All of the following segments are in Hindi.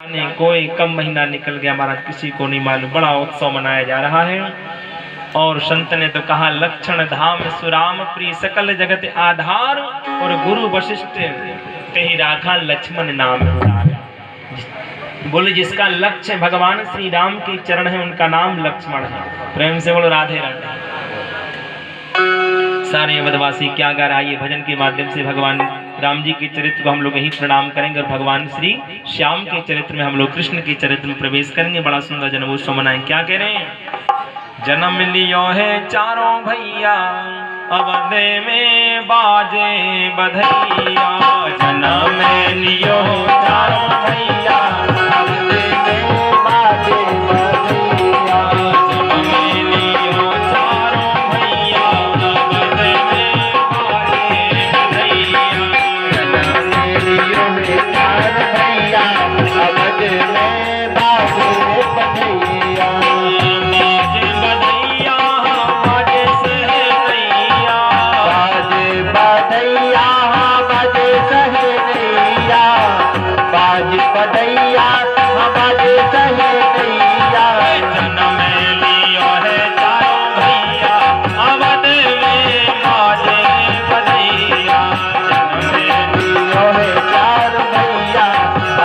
जाने कोई कम महीना निकल गया महाराज, किसी को नहीं मालूम। बड़ा उत्सव मनाया जा रहा है। और संत ने तो कहा लक्षण धाम सुराम प्रिय सकल जगत आधार, और गुरु वशिष्ठ कही राखा लक्ष्मण नाम। बोले जिसका लक्ष्य भगवान श्री राम के चरण है उनका नाम लक्ष्मण है। प्रेम से बोलो राधे राधे। सारे अवधवासी क्या गा रहा है, ये भजन के माध्यम से भगवान राम जी के चरित्र को हम लोग यही प्रणाम करेंगे, और भगवान श्री श्याम के चरित्र में हम लोग कृष्ण के चरित्र में प्रवेश करेंगे। बड़ा सुंदर जन्मोत्सव मनाएं। क्या कह रहे हैं, जन्म लियो है चारों भैया अवध में बाजे बधैया। जन्म लियो चारों भैया अवध में बाजे बधैया। जन्म लियो चारों भैया अवध में बाजे बधैया। जन्म लियो चारों भैया अवध में बाजे बधैया। बधैया बाजे सहेलिया। जन्म लियो है चारों भैया अवध में बाजे बधैया। जन्म लियो है चारों भैया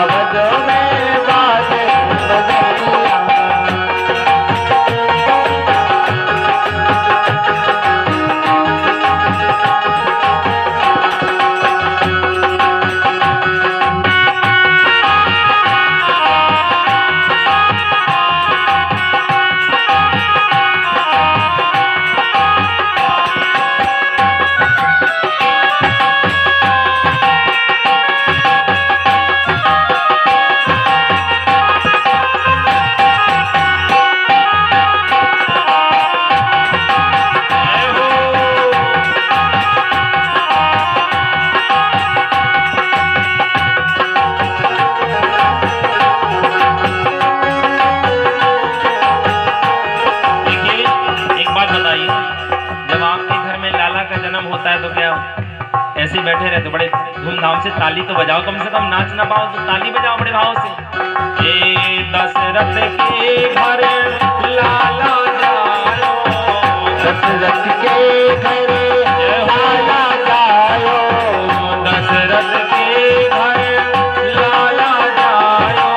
अवध में बाजे बधैया। ऐसे बैठे रहे तो बड़े धूमधाम से ताली तो बजाओ, कम से कम नाच ना पाओ तो ताली बजाओ बड़े भाव से। ए दशरथ के घर लाला जायो, दशरथ के घर लाला जायो। दशरथ के घर लाला जायो।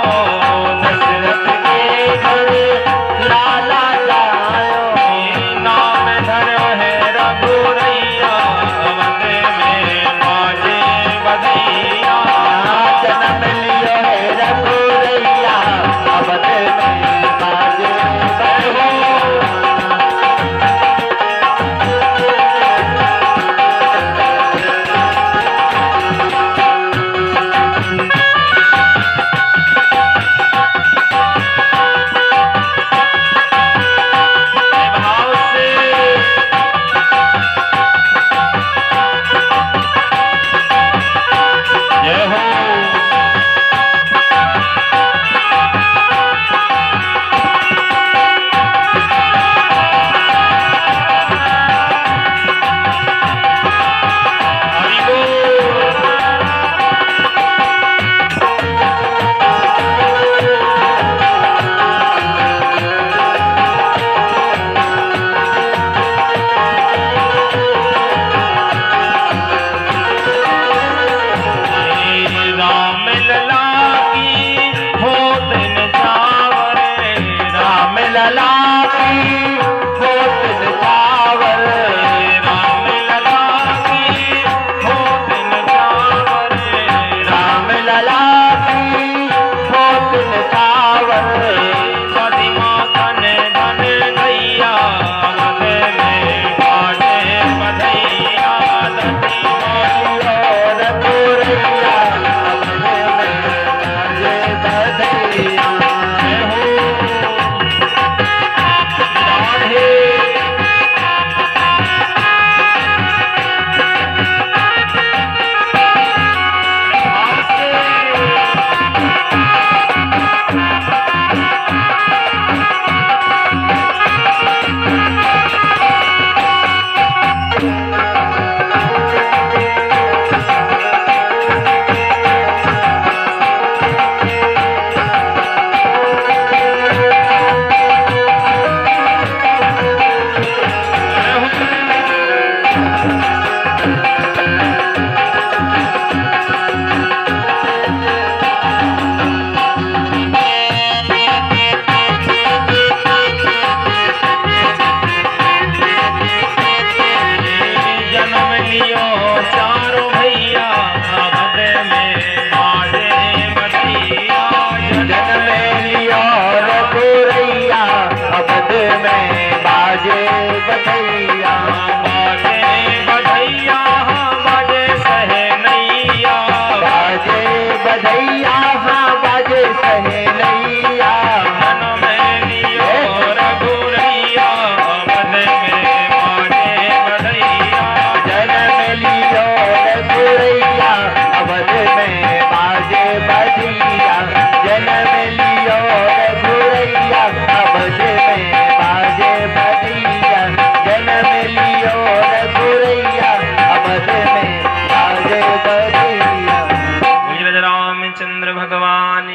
दशरथ के घर लाला जायो। नाम धरो है रघुरैया अवध में बाजे बधैया। जन्म लियो है रघुरैया अवध में बाजे बधैया।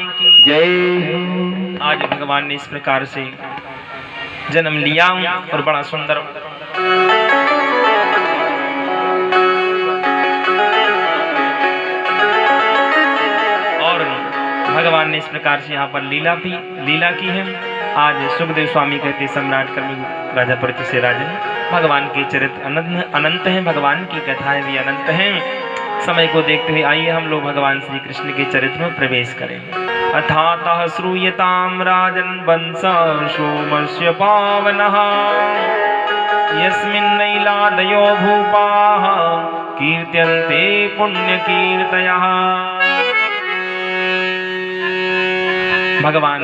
महारानी की जय। आज भगवान ने इस प्रकार से जन्म लिया और बड़ा सुंदर और भगवान ने इस प्रकार से यहाँ पर लीला की है। आज सुखदेव स्वामी कहते सम्राट कर्मी राजा परिचित से राजन, भगवान के चरित्र अनंत हैं, भगवान की कथाएं भी अनंत हैं। समय को देखते हुए आइए हम लोग भगवान श्री कृष्ण के चरित्र में प्रवेश करें। अथातः श्रूयताम राजन वंश सोमस्य पावनः यस्मिन्नैलादयो भूपाः कीर्त्यन्ते पुण्यकीर्तयः। भगवान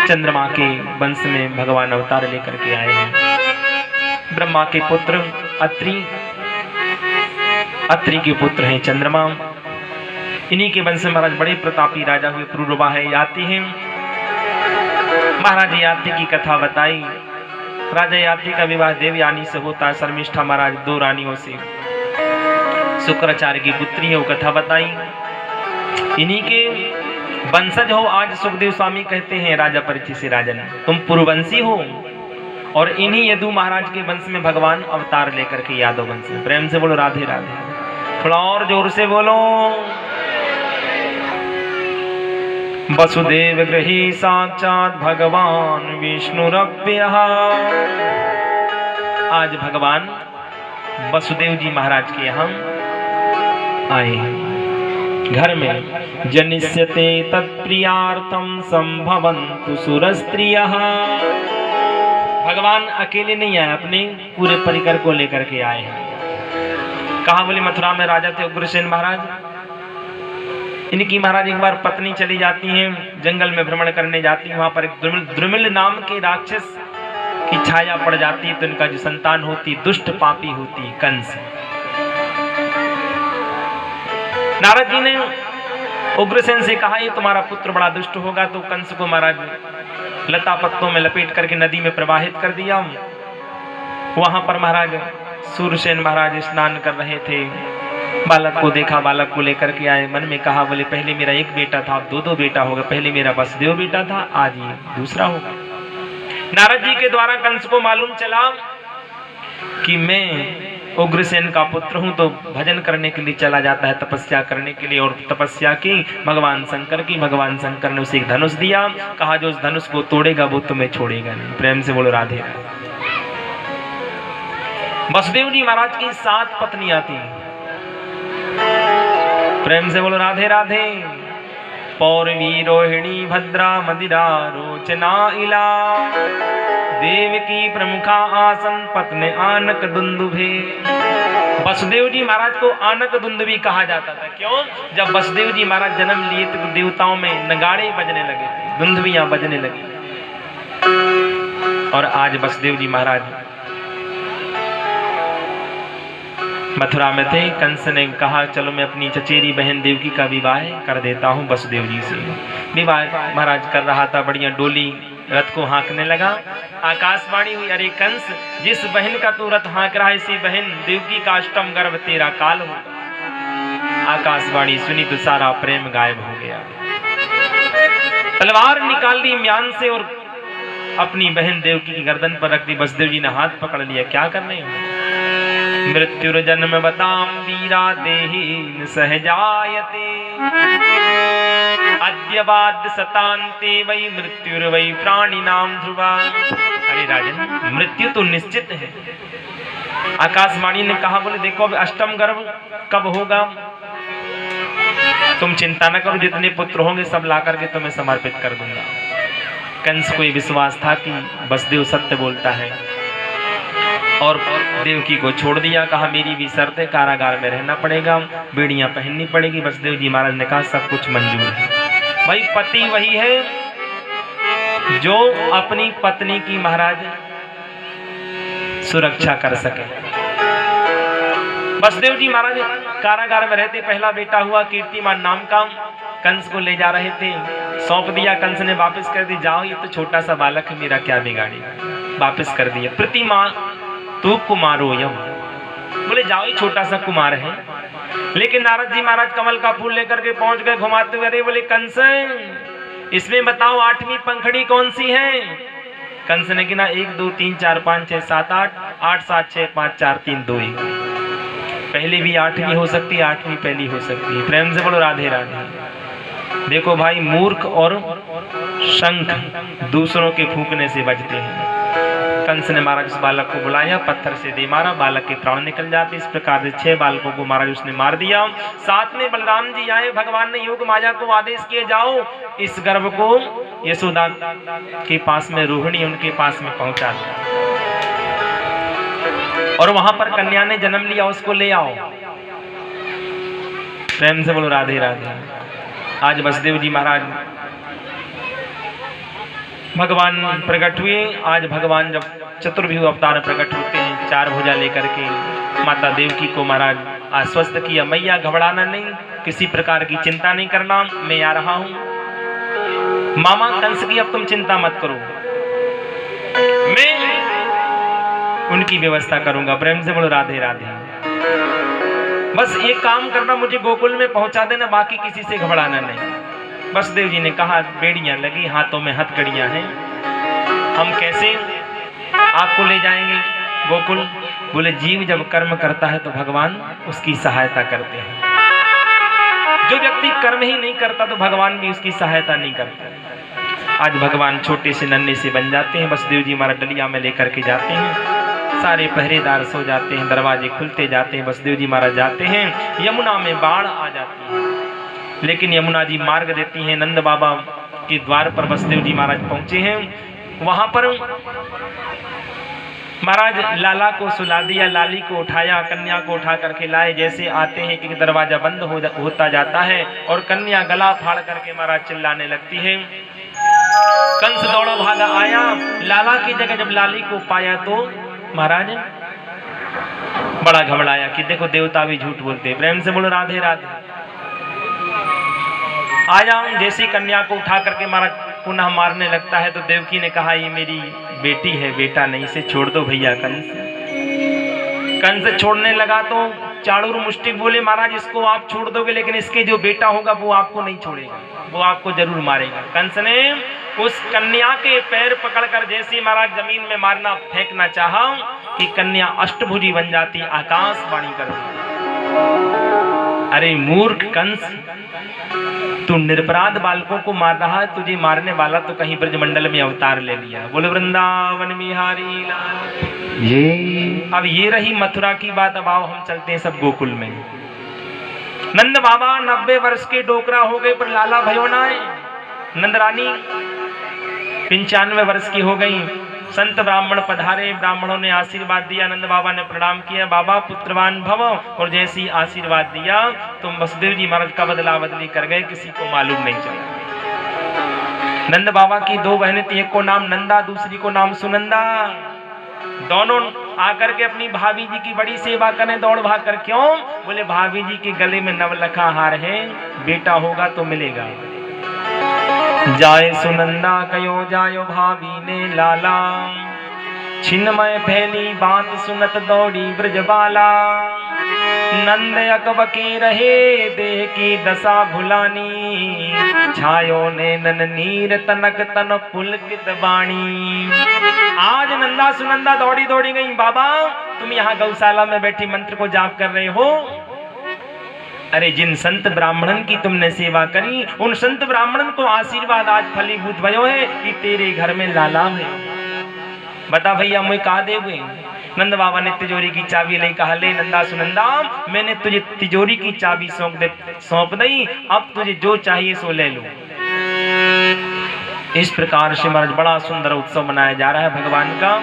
चंद्रमा के वंश में भगवान अवतार लेकर के आए हैं। ब्रह्मा के पुत्र अत्रि के पुत्र हैं चंद्रमा। इन्हीं के वंश में महाराज बड़े प्रतापी राजा हुए पुरुरवा है याति हैं। महाराज याति की कथा बताई। राजा याति का विवाह देवयानी से होता है। शर्मिष्ठा महाराज 2 रानियों से शुक्राचार्य की पुत्री है, वो कथा बताई। इन्हीं के वंशज हो। आज सुखदेव स्वामी कहते हैं राजा परिचित से राजन, तुम पुरुवंशी हो और इन्हीं यदु महाराज के वंश में भगवान अवतार लेकर के यादव वंश में। प्रेम से बोलो राधे राधे। थोड़ा और जोर से बोलो। वसुदेव गृही साक्षात भगवान विष्णुरव्यः। आज भगवान वसुदेव जी महाराज के यहाँ आए घर में। जनिष्यते तत्प्रियार्थम संभवन्तु सुरस्त्रियः। भगवान अकेले नहीं आए, अपने पूरे परिकर को लेकर के आए हैं। कहा बोले मथुरा में राजा थे उग्रसेन महाराज। इनकी महाराज एक बार पत्नी चली जाती हैं, जंगल में भ्रमण करने जाती है। वहां पर एक द्रुमिल नाम के राक्षस की छाया पड़ जाती है। तो इनका जो संतान होती दुष्ट पापी होती कंस। नारद जी ने उग्रसेन से कहा ये तुम्हारा पुत्र बड़ा दुष्ट होगा। तो कंस को महाराज लता पत्तों में लपेट करके नदी में प्रवाहित कर दिया। वहां पर महाराज सूरसेन महाराज स्नान कर रहे थे। बालक को देखा, बालक को लेकर के आए। मन में कहा बोले पहले मेरा एक बेटा था, अब 2 बेटा होगा। पहले मेरा वसुदेव बेटा था, आज ये दूसरा होगा। नारद जी के द्वारा कंस को मालूम चला कि मैं उग्रसेन का पुत्र हूं, तो भजन करने के लिए चला जाता है, तपस्या करने के लिए। और तपस्या की भगवान शंकर की। भगवान शंकर ने उसे एक धनुष दिया। कहा जो उस धनुष को तोड़ेगा वो तुम्हें छोड़ेगा नहीं। प्रेम से बोलो राधे राधे। वसुदेव जी महाराज की 7 पत्नियां थी। प्रेम से बोलो राधे राधे। पौरवी रोहिणी भद्रा मदिरा रोचना इला देवकी प्रमुखा आसन पत्नी आनक दुंदुभे। वसुदेव जी महाराज को आनक दुंदुभी कहा जाता था। क्यों? जब वसुदेव जी महाराज जन्म लिए तो देवताओं में नगाड़े बजने लगे थे, दुंदुभियां बजने लगी। और आज वसुदेव जी महाराज मथुरा में थे। कंस ने कहा चलो मैं अपनी चचेरी बहन देवकी का विवाह कर देता हूँ वसुदेव जी से। विवाह महाराज कर रहा था, बढ़िया डोली रथ को हाँकने लगा। आकाशवाणी हुई, अरे कंस, जिस बहन का तू रथ हाँक रहा है इसी बहन देवकी का अष्टम गर्भ तेरा काल हो। आकाशवाणी सुनी तो सारा प्रेम गायब हो गया। तलवार निकाल ली म्यान से और अपनी बहन देवकी की गर्दन पर रख दी। वसुदेव जी ने हाथ पकड़ लिया, क्या करने हो? मृत्युर्जन्म बताम वीरा देहि सहजायते अद्यवाद्य सतान्ते वै मृत्युर्वै प्राणिनाम ध्रुवा। अरे राजन, मृत्यु तो निश्चित है। आकाशवाणी ने कहा बोले देखो अब अष्टम गर्भ कब होगा, तुम चिंता न करो, जितने पुत्र होंगे सब ला करके तुम्हें समर्पित कर दूंगा। कंस को ये विश्वास था कि वसुदेव सत्य बोलता है और देवकी को छोड़ दिया। कहा मेरी भी शर्त है, कारागार में रहना पड़ेगा, बेड़ियां पहननी पड़ेगी। वसुदेव जी महाराज ने कहा सब कुछ मंजूर है। भाई पति वही है जो अपनी पत्नी की महाराज सुरक्षा कर सके। वसुदेव जी महाराज कारागार में रहते, पहला बेटा हुआ कीर्तिमान नाम का। कंस को ले जा रहे थे, सौंप दिया। कंस ने वापस कर दी, जाओ ये तो छोटा सा बालक है, मेरा क्या बिगाड़ेगा। वापस कर दिया। प्रतिमा तू कुमारो यम, बोले जाओ ये छोटा सा कुमार है, लेकिन नारद जी महाराज कमल का फूल लेकर के पहुंच गए घुमाते हुए। अरे बोले कंस, इसमें बताओ 8वीं पंखड़ी कौन सी है? कंस ने गिना 1 2 3 4 5 6 7 8 8 7 6 5 4 3 2 1। पहले भी 8वीं हो सकती है, 8वीं पहली हो सकती है। प्रेम से बोलो राधे राधे। देखो भाई, मूर्ख और शंख दूसरों के फूंकने से बचते हैं। कंस ने महाराज उस बालक को बुलाया, पत्थर से दे मारा, बालक के प्राण निकल जाते। इस प्रकार से 6 बालकों को महाराज उसने मार दिया। साथ में बलराम जी आए, भगवान ने योग माया को आदेश किए, जाओ इस गर्भ को यशोदा के पास में, रोहिणी उनके पास में पहुंचा दिया और वहां पर कन्या ने जन्म लिया, उसको ले आओ। प्रेम से बोलो राधे राधे। आज वसुदेव जी महाराज भगवान प्रकट हुए। आज भगवान जब चतुर्भुज अवतार प्रकट होते हैं, 4 भुजा लेकर के माता देवकी को महाराज आश्वस्त किया, मैया घबराना नहीं, किसी प्रकार की चिंता नहीं करना, मैं आ रहा हूं। मामा कंस की अब तुम चिंता मत करो, मैं उनकी व्यवस्था करूंगा। प्रेम से बोलो राधे राधे। बस एक काम करना, मुझे गोकुल में पहुंचा देना, बाकी किसी से घबराना नहीं। वसुदेव जी ने कहा, बेड़ियां लगी, हाथों में हथकड़ियां हैं, हम कैसे आपको ले जाएंगे गोकुल? बोले जीव जब कर्म करता है तो भगवान उसकी सहायता करते हैं। जो व्यक्ति कर्म ही नहीं करता तो भगवान भी उसकी सहायता नहीं करता। आज भगवान छोटे से नन्हे से बन जाते हैं। वसुदेव जी हमारा डलिया में लेकर के जाते हैं, सारे पहरेदार सो जाते हैं, दरवाजे खुलते जाते हैं। वसुदेव जी महाराज जाते हैं, यमुना में बाढ़ आ जाती है, लेकिन यमुना जी मार्ग देती हैं। नंद बाबा के द्वार पर वसुदेव जी महाराज पहुंचे हैं। वहां पर महाराज लाला को सुला दिया, लाली को उठाया, कन्या को उठा करके लाए। जैसे आते हैं कि दरवाजा बंद होता जाता है और कन्या गला फाड़ करके महाराज चिल्लाने लगती है। कंस दौड़ा भागा आया, लाला की जगह जब लाली को पाया तो महाराज बड़ा घबराया कि देखो देवता भी झूठ बोलते। प्रेम से बोलो राधे राधे। आ जाओ। जैसी कन्या को उठा करके महाराज पुनः मारने लगता है तो देवकी ने कहा, ये मेरी बेटी है, बेटा नहीं, इसे छोड़ दो भैया। कंस छोड़ने लगा तो चाणूर मुष्टिक बोले, महाराज इसको आप छोड़ दोगे, लेकिन इसके जो बेटा होगा वो आपको नहीं छोड़ेगा, वो आपको जरूर मारेगा। कंस ने उस कन्या के पैर पकड़कर जैसे महाराज जमीन में मारना फेंकना चाहा कि कन्या अष्टभुजी बन जाती, आकाशवाणी कर दी। अरे मूर्ख कंस, तू निरपराध बालकों को मार रहा है, तुझे मारने वाला तो कहीं ब्रजमंडल में अवतार ले लिया। बोले वृंदावन बिहारी लाल। अब ये रही मथुरा की बात। अब आओ हम चलते हैं सब गोकुल में। नंद बाबा 90 वर्ष के डोकरा हो गए, पर लाला भयो ना है। नंद रानी 95 वर्ष की हो गई। संत ब्राह्मण पधारे, ब्राह्मणों ने आशीर्वाद दिया, नंद बाबा ने प्रणाम किया, बाबा पुत्रवान भव। और जैसी आशीर्वाद दिया तो वसुदेव जी महाराज का बदला बदली कर गए, किसी को मालूम नहीं चला। नंद बाबा की 2 बहनें थी, एक को नाम नंदा, दूसरी को नाम सुनंदा। दोनों आकर के अपनी भाभी जी की बड़ी सेवा करें, दौड़ भाग कर। क्यों? बोले भाभी जी के गले में नवलखा हार है, बेटा होगा तो मिलेगा। जाए सुनंदा कयो जायो भाभी ने लाला, छिन्मय फैली बात सुनत दौड़ी ब्रजबाला। नंद अकब के रहे देह की दशा भुलानी, छायो ने नन नीर तनक तन पुलकित बाणी। आज नंदा सुनंदा दौड़ी दौड़ी गई, बाबा तुम यहाँ गौशाला में बैठी मंत्र को जाप कर रहे हो। अरे जिन संत ब्राह्मणन की तुमने सेवा करी, उन संत ब्राह्मणन को आशीर्वाद आज फलीभूत भयो है कि तेरे घर में लाला है। बता भैया मुझे कहा देवे। नंद बाबा ने तिजोरी की चाबी ले, कहा ले नंदा सुनंदा, मैंने तुझे तिजोरी की चाबी सौंप दी, अब तुझे जो चाहिए सो ले लो। इस प्रकार से महाराज बड़ा सुंदर उत्सव मनाया जा रहा है भगवान का।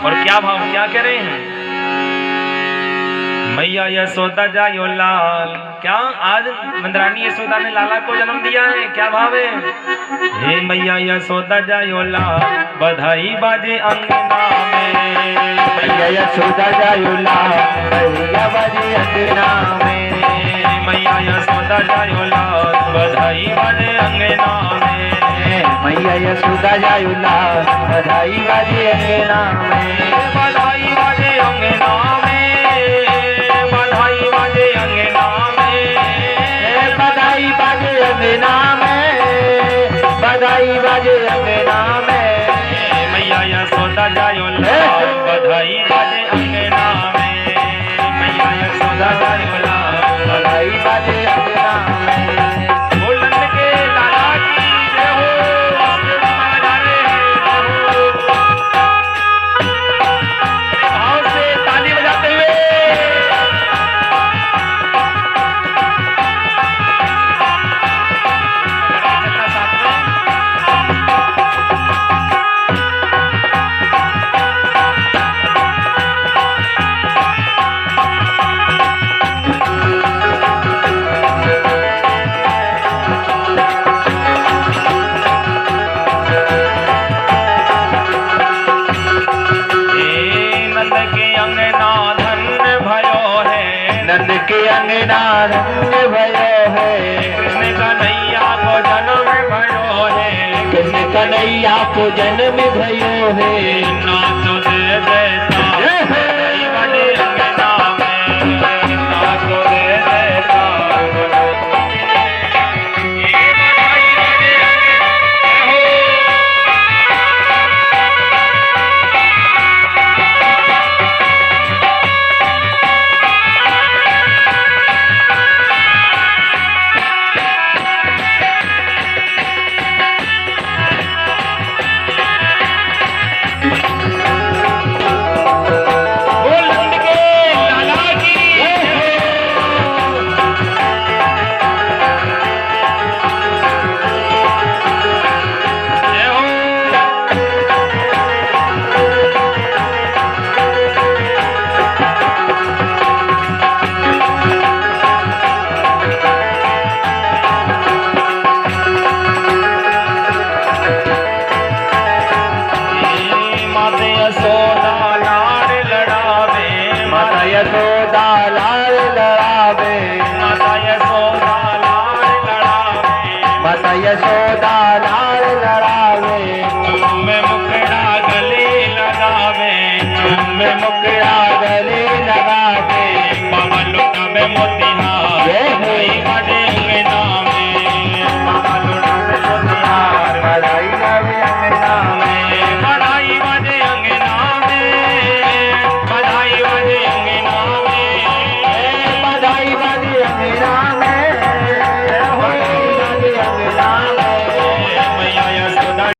और क्या भाव, क्या कह रहे हैं? मैया यशोदा जायो लाल। क्या आज मंदरानी यशोदा ने लाला को जन्म दिया है? क्या भाव है? हे मैया यशोदा जायो लाल, बधाई बाजे अंगना में। मैया यशोदा जायो लाल, बधाई बाजे अंगना में। मैया यशोदा जायो लाल, बधाई बाजे अंगना में। मैया यशोदा जायो लाल, बधाई बाजे अंगना में। बधाई बाजे अंगना में। कन्हैया को जन्म भयो है। नाथ दे देता बड़े अंगना में, नाथ दे देता यशोदा लाल लड़ावे, माता यशोदा लाल लड़ावे, माता यशोदा